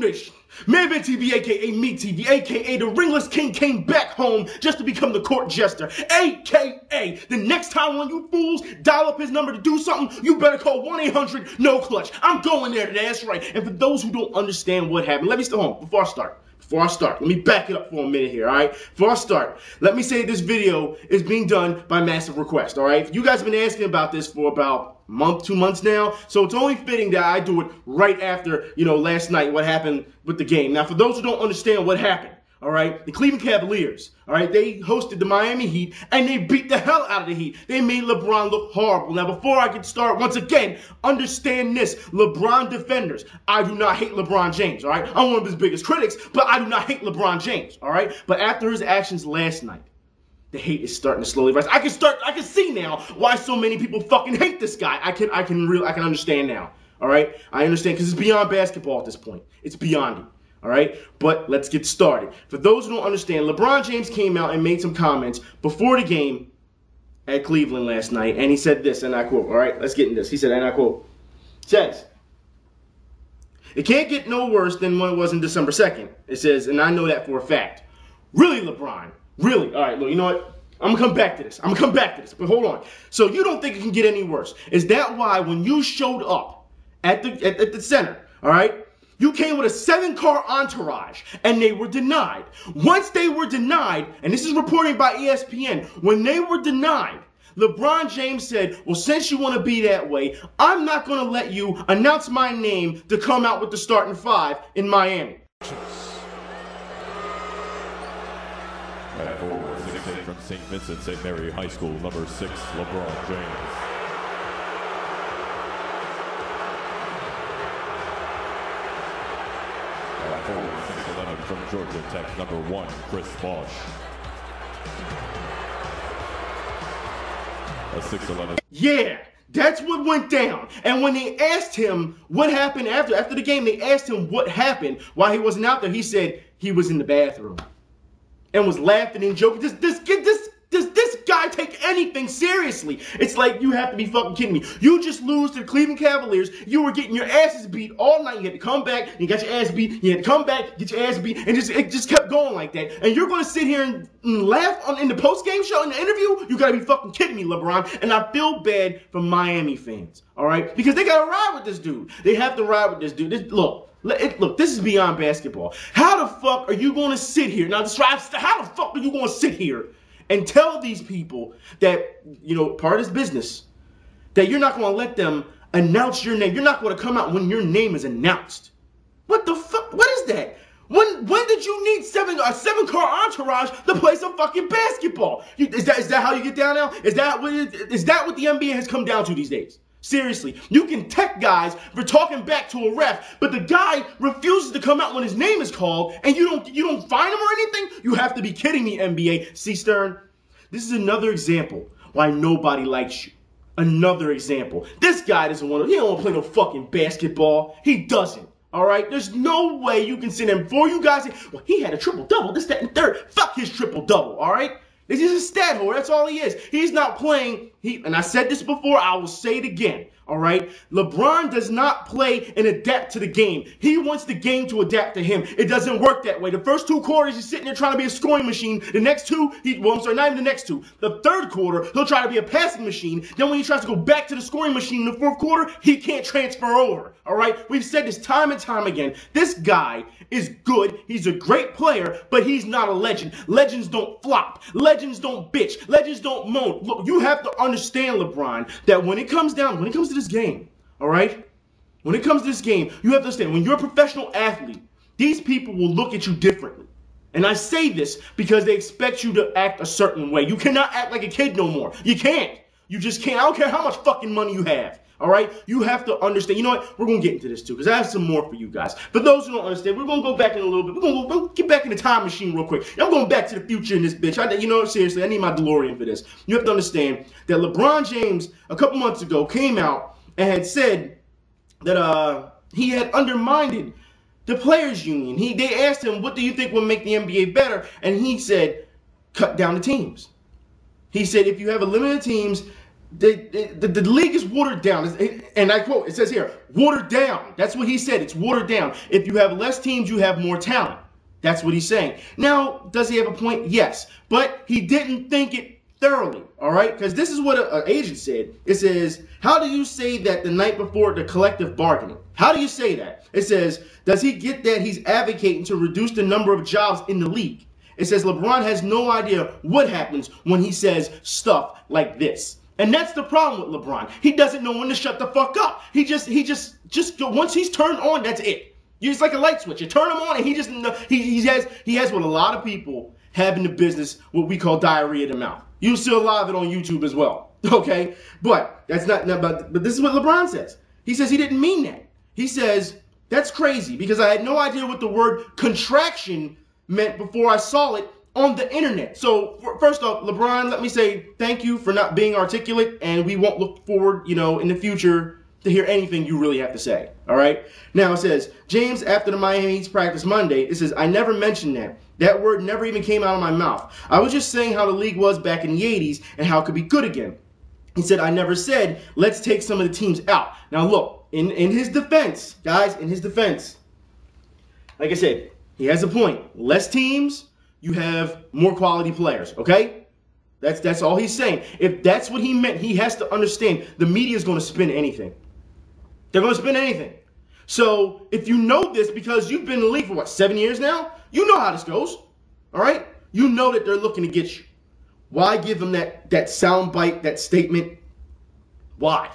Nation? Madman TV, aka Me TV, aka the Ringless King came back home just to become the court jester, aka the next time when you fools dial up his number to do something, you better call 1-800-NO-CLUTCH. I'm going there today, that's right. And for those who don't understand what happened, let me stay home before I start, let me back it up for a minute here, all right? Before I start, let me say this video is being done by massive request, all right? You guys have been asking about this for about a month, 2 months now, so it's only fitting that I do it right after, last night, what happened with the game. Now, for those who don't understand what happened, all right, the Cleveland Cavaliers, all right, they hosted the Miami Heat, and they beat the hell out of the Heat. They made LeBron look horrible. Now, before I get started, once again, understand this. LeBron defenders, I do not hate LeBron James, all right? I'm one of his biggest critics, but I do not hate LeBron James, all right? But after his actions last night, the hate is starting to slowly rise. I can see now why so many people fucking hate this guy. I can understand now, all right? I understand, because it's beyond basketball at this point. It's beyond it. All right, but let's get started. For those who don't understand, LeBron James came out and made some comments before the game at Cleveland last night, and he said this, and I quote, all right, let's get in this. He said, and I quote, says, "It can't get no worse than what it was on December 2nd. It says, and I know that for a fact. Really, LeBron? Really? All right, look, you know what? I'm going to come back to this. But hold on. So you don't think it can get any worse. Is that why when you showed up at the center, all right, you came with a 7-car entourage, and they were denied. Once they were denied, and this is reported by ESPN, when they were denied, LeBron James said, well, since you want to be that way, I'm not going to let you announce my name to come out with the starting 5 in Miami." At forward, 6'8" from St. Vincent St. Mary High School, number 6, LeBron James. Forward, 6'11" from Georgia Tech, number 1, Chris Bosh. A 6'11". Yeah, that's what went down. And when they asked him what happened after the game, they asked him what happened while he wasn't out there. He said he was in the bathroom and was laughing and joking. Does this guy take anything seriously? It's like, you have to be fucking kidding me. You just lose to the Cleveland Cavaliers. You were getting your asses beat all night. You had to come back, you got your ass beat. You had to come back, get your ass beat, and it just kept going like that. And you're going to sit here and laugh in the post-game show, in the interview? You got to be fucking kidding me, LeBron. And I feel bad for Miami fans, all right? Because they got to ride with this dude. They have to ride with this dude. Look, this is beyond basketball. How the fuck are you going to sit here? Now, how the fuck are you going to sit here and tell these people that, part of this business, that you're not going to let them announce your name? You're not going to come out when your name is announced. What the fuck? What is that? When did you need a 7-car entourage to play some fucking basketball? Is that how you get down now? Is that what the NBA has come down to these days? Seriously, you can tech guys for talking back to a ref, but the guy refuses to come out when his name is called, and you don't fine him or anything? You have to be kidding me, NBA. See, Stern, this is another example why nobody likes you. Another example. This guy he don't want to play no fucking basketball. He doesn't. All right? There's no way you can sit in before you guys say, well, he had a triple-double, this, that, and third. Fuck his triple-double, all right? This is a stat whore. That's all he is. He's not playing. And I said this before. I will say it again. All right? LeBron does not play and adapt to the game. He wants the game to adapt to him. It doesn't work that way. The first 2 quarters, he's sitting there trying to be a scoring machine. The next 2, not even the next 2. The third quarter, he'll try to be a passing machine. Then when he tries to go back to the scoring machine in the 4th quarter, he can't transfer over. All right? We've said this time and time again. This guy is good. He's a great player, but he's not a legend. Legends don't flop. Legends don't bitch. Legends don't moan. Look, you have to understand, LeBron, that when it comes to this game, all right? When it comes to this game, you have to understand, when you're a professional athlete, these people will look at you differently. And I say this because they expect you to act a certain way. You cannot act like a kid no more. You can't. You just can't. I don't care how much fucking money you have. All right? You have to understand. You know what? We're going to get into this too, because I have some more for you guys. For those who don't understand, we're going to go back in a little bit. We're going to get back in the time machine real quick. I'm going back to the future in this bitch. Seriously, I need my DeLorean for this. You have to understand that LeBron James, a couple months ago, came out and had said that he had undermined the players' union. They asked him, what do you think will make the NBA better? And he said, cut down the teams. He said, if you have a limited teams, The league is watered down. And I quote, it says here, watered down. That's what he said. It's watered down. If you have less teams, you have more talent. That's what he's saying. Now, does he have a point? Yes. But he didn't think it thoroughly, all right? Because this is what an agent said. It says, how do you say that the night before the collective bargaining? How do you say that? It says, does he get that he's advocating to reduce the number of jobs in the league? It says LeBron has no idea what happens when he says stuff like this. And that's the problem with LeBron. He doesn't know when to shut the fuck up. He just once he's turned on, that's it. It's like a light switch. You turn him on, and he has what a lot of people have in the business, what we call diarrhea of the mouth. You see a lot of it on YouTube as well. Okay, but that's not. But this is what LeBron says. He says he didn't mean that. He says that's crazy because I had no idea what the word contraction meant before I saw it on the internet. So first off, LeBron, let me say thank you for not being articulate, and we won't look forward, in the future to hear anything you really have to say. All right. Now it says James after the Miami Heat's practice Monday. It says I never mentioned that. That word never even came out of my mouth. I was just saying how the league was back in the 80s and how it could be good again. He said I never said let's take some of the teams out. Now look, in his defense, guys, in his defense, like I said, he has a point. Less teams, you have more quality players, okay? That's all he's saying. If that's what he meant, he has to understand the media is going to spin anything. They're going to spin anything. So if you know this because you've been in the league for, 7 years now? You know how this goes, all right? You know that they're looking to get you. Why give them that soundbite, that statement? Why?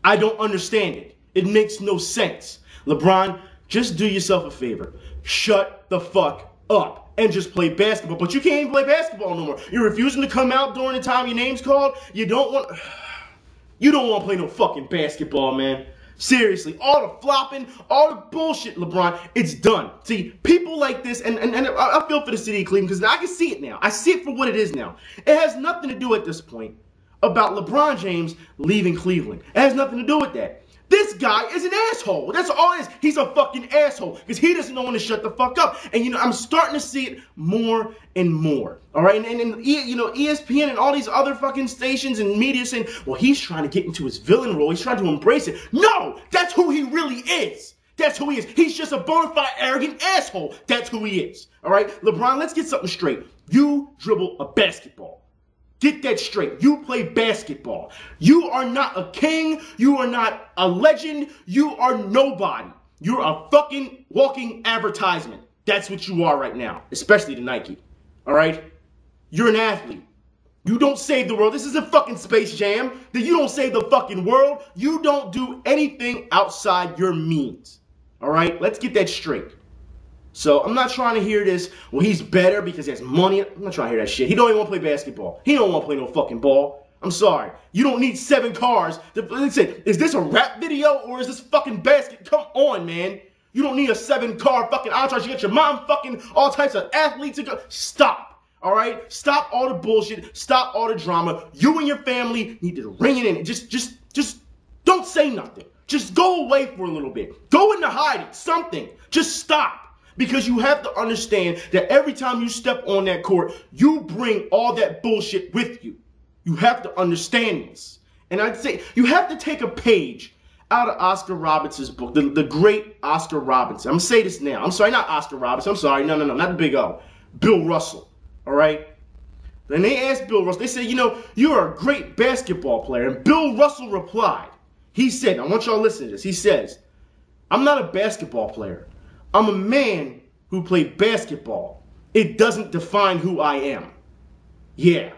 I don't understand it. It makes no sense. LeBron, just do yourself a favor. Shut the fuck up and just play basketball. But you can't even play basketball no more. You're refusing to come out during the time your name's called. You don't want to play no fucking basketball, man. Seriously, all the flopping, all the bullshit, LeBron, it's done. See, people like this, and I feel for the city of Cleveland because I can see it now. I see it for what it is now. It has nothing to do at this point about LeBron James leaving Cleveland. It has nothing to do with that. This guy is an asshole. That's all it is. He's a fucking asshole because he doesn't know when to shut the fuck up. And, I'm starting to see it more and more. All right? And ESPN and all these other fucking stations and media saying, well, he's trying to get into his villain role. He's trying to embrace it. No, that's who he really is. That's who he is. He's just a bona fide arrogant asshole. That's who he is. All right? LeBron, let's get something straight. You dribble a basketball. Get that straight. You play basketball. You are not a king. You are not a legend. You are nobody. You're a fucking walking advertisement. That's what you are right now, especially to Nike. All right? You're an athlete. You don't save the world. This is a fucking Space Jam. You don't save the fucking world. You don't do anything outside your means. All right? Let's get that straight. So I'm not trying to hear this, well, he's better because he has money. I'm not trying to hear that shit. He don't even want to play basketball. He don't want to play no fucking ball. I'm sorry. You don't need 7 cars. Listen, is this a rap video or is this fucking basket? Come on, man. You don't need a 7-car fucking entourage. You got your mom fucking all types of athletes to go. Stop. All right? Stop all the bullshit. Stop all the drama. You and your family need to ring it in. Just don't say nothing. Just go away for a little bit. Go into hiding. Something. Just stop. Because you have to understand that every time you step on that court, you bring all that bullshit with you. You have to understand this. And I'd say you have to take a page out of Oscar Robinson's book, the great Oscar Robinson. I'm going to say this now. I'm sorry, not Oscar Robinson. I'm sorry. No, not the big O. Bill Russell. All right? And they asked Bill Russell, they said, you're a great basketball player. And Bill Russell replied. He said, I want y'all to listen to this. He says, I'm not a basketball player. I'm a man who played basketball. It doesn't define who I am. Yeah.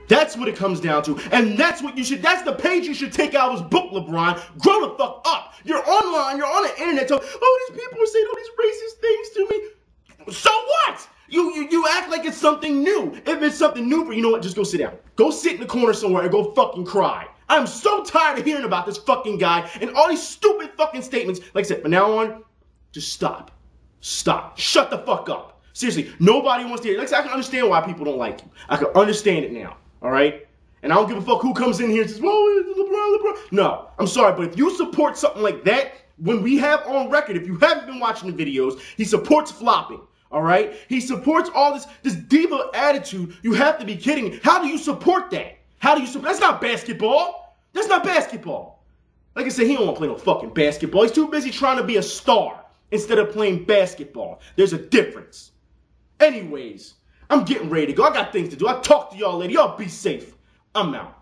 That's what it comes down to. And that's that's the page you should take out of his book, LeBron. Grow the fuck up. You're online, you're on the internet, these people are saying all these racist things to me. So what? You act like it's something new. If it's something new for you, know what? Just go sit down. Go sit in the corner somewhere and go fucking cry. I'm so tired of hearing about this fucking guy and all these stupid fucking statements. Like I said, from now on, just stop. Stop. Shut the fuck up. Seriously, nobody wants to hear it. I can understand why people don't like you. I can understand it now. All right? And I don't give a fuck who comes in here and says, well, LeBron. No, I'm sorry, but if you support something like that, when we have on record, if you haven't been watching the videos, he supports flopping. All right? He supports all this diva attitude. You have to be kidding me. How do you support that? That's not basketball. That's not basketball. Like I said, he don't want to play no fucking basketball. He's too busy trying to be a star instead of playing basketball. There's a difference. Anyways, I'm getting ready to go. I got things to do. I'll talk to y'all later. Y'all be safe. I'm out.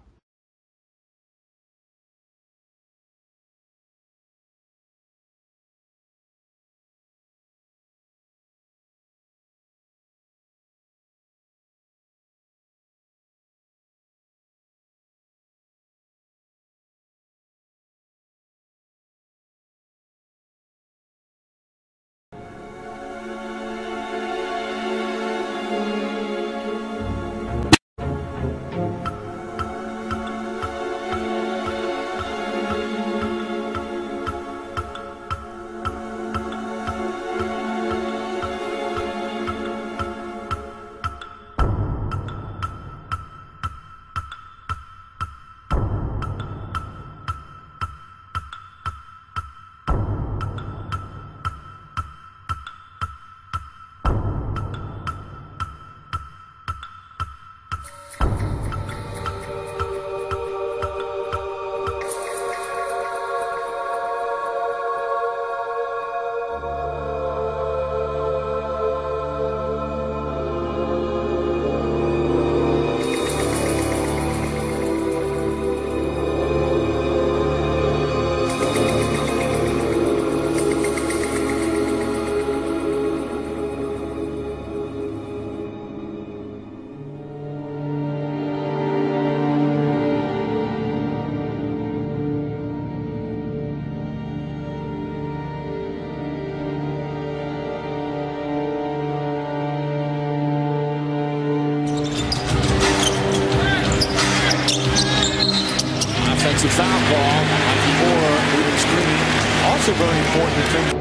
Offensive foul call. Mikey Moore moving screen. Also very important in terms of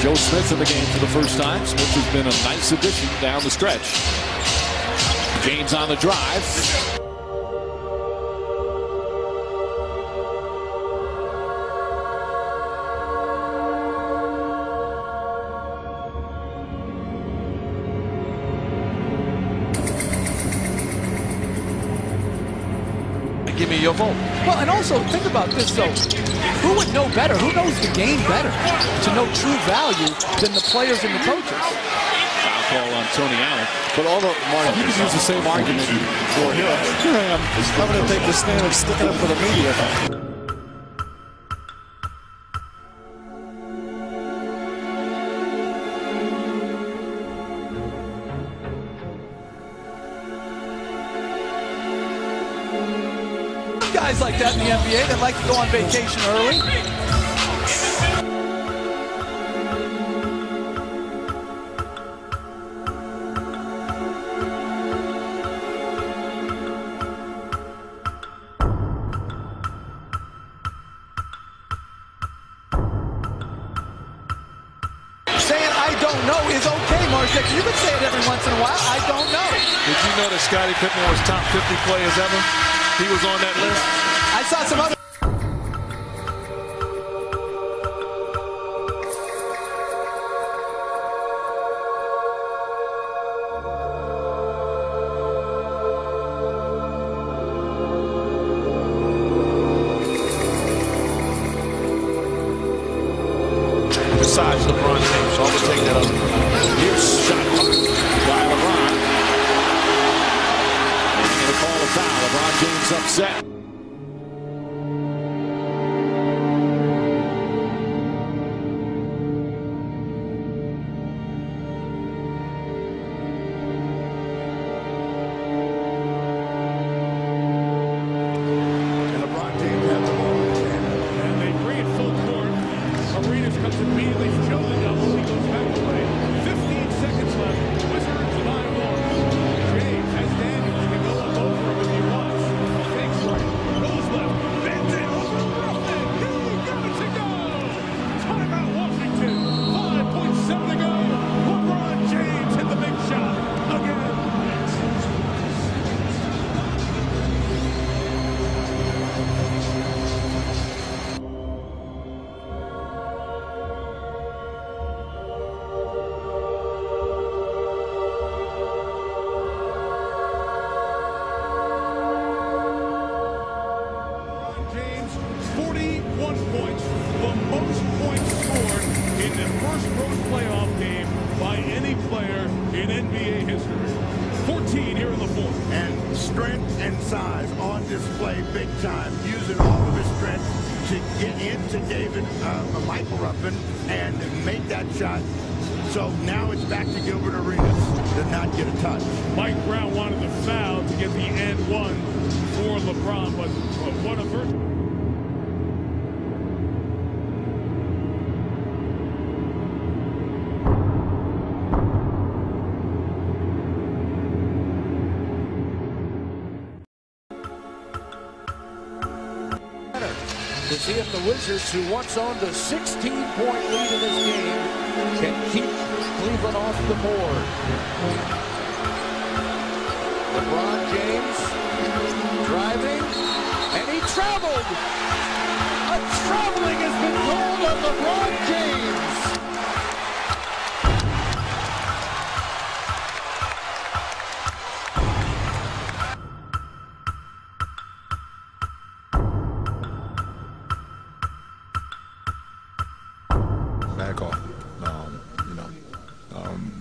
Joe Smith in the game for the first time. Smith has been a nice addition down the stretch. James on the drive. Give me your vote. Well, and also think about this though. Who would know better? Who knows the game better to know true value than the players and the coaches? Foul call on Tony Allen. But all the you can use the same argument for him. I'm going to take the stand of sticking up for the media. Guys like that in the NBA that like to go on vacation early. Saying I don't know is okay, Marshak. You can say it every once in a while. I don't know. Did you know that Scottie Pippen was top 50 players ever? He was on that list. I saw some other. Besides LeBron James, I'll take that up. Here's shot by LeBron. And going to call a foul. LeBron James upset. 41 points, the most points scored in the first road playoff game by any player in NBA history. 14 here in the fourth. And strength and size on display big time, using all of his strength to get into Michael Ruffin and make that shot. So now it's back to Gilbert Arenas to not get a touch. Mike Brown wanted the foul to get the and one for LeBron, but what a verse. To see if the Wizards, who once owned a 16-point lead in this game, can keep Cleveland off the board. LeBron James driving, and he traveled. A traveling has been called on LeBron James. Bad call.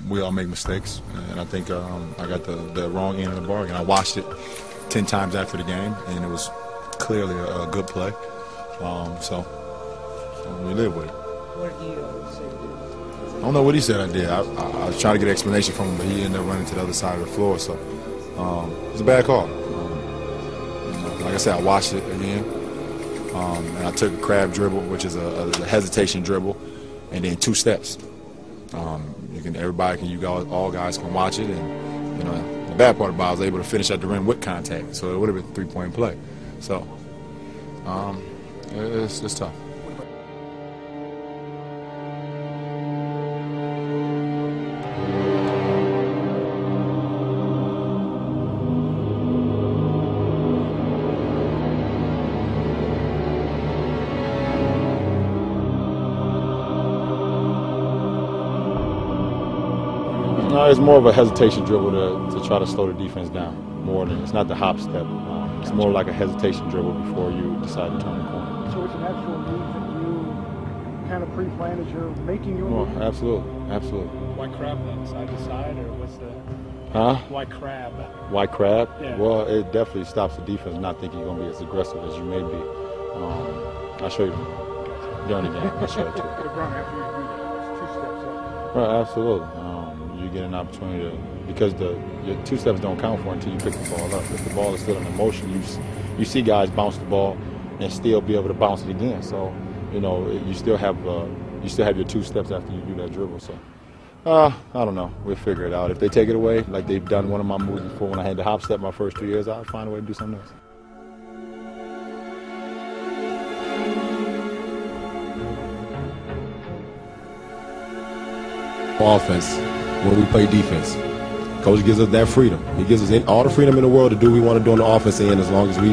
We all make mistakes, and I think I got the wrong end of the bargain. I watched it 10 times after the game, and it was clearly a good play. So we live with it. What did you say? I don't know what he said I did. I was trying to get an explanation from him, but he ended up running to the other side of the floor. So it was a bad call. Like I said, I watched it again, and I took a crab dribble, which is a hesitation dribble, and then 2 steps. All guys can watch it, and the bad part about it, I was able to finish at the rim with contact, so it would have been a 3-point play. So it's tough. No, it's more of a hesitation dribble to try to slow the defense down. It's not the hop step. It's more like a hesitation dribble before you decide to turn the corner. So it's an actual move that you kind of pre-planned as you're making your move? Absolutely. Why crab then? Side to side, or what's the... Huh? Why crab? Why crab? Yeah. Well, it definitely stops the defense not thinking you're going to be as aggressive as you may be. I'll show you during the game. I'll show it to you. LeBron, after you do that, it's 2 steps up. Right, absolutely. You get an opportunity to, because your 2 steps don't count for until you pick the ball up. If the ball is still in motion, you see guys bounce the ball and still be able to bounce it again. So, you still have your 2 steps after you do that dribble. So, I don't know. We'll figure it out. If they take it away, like they've done one of my moves before when I had the hop step my first 3 years, I'll find a way to do something else. Offense when we play defense. Coach gives us that freedom. He gives us all the freedom in the world to do what we want to do on the offense end, as long as we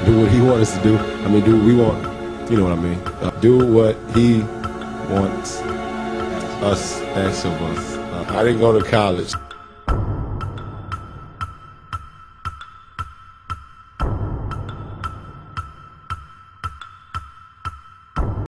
do what he wants us to do. Do what we want. You know what I mean? Do what he wants us, ask of us. I didn't go to college.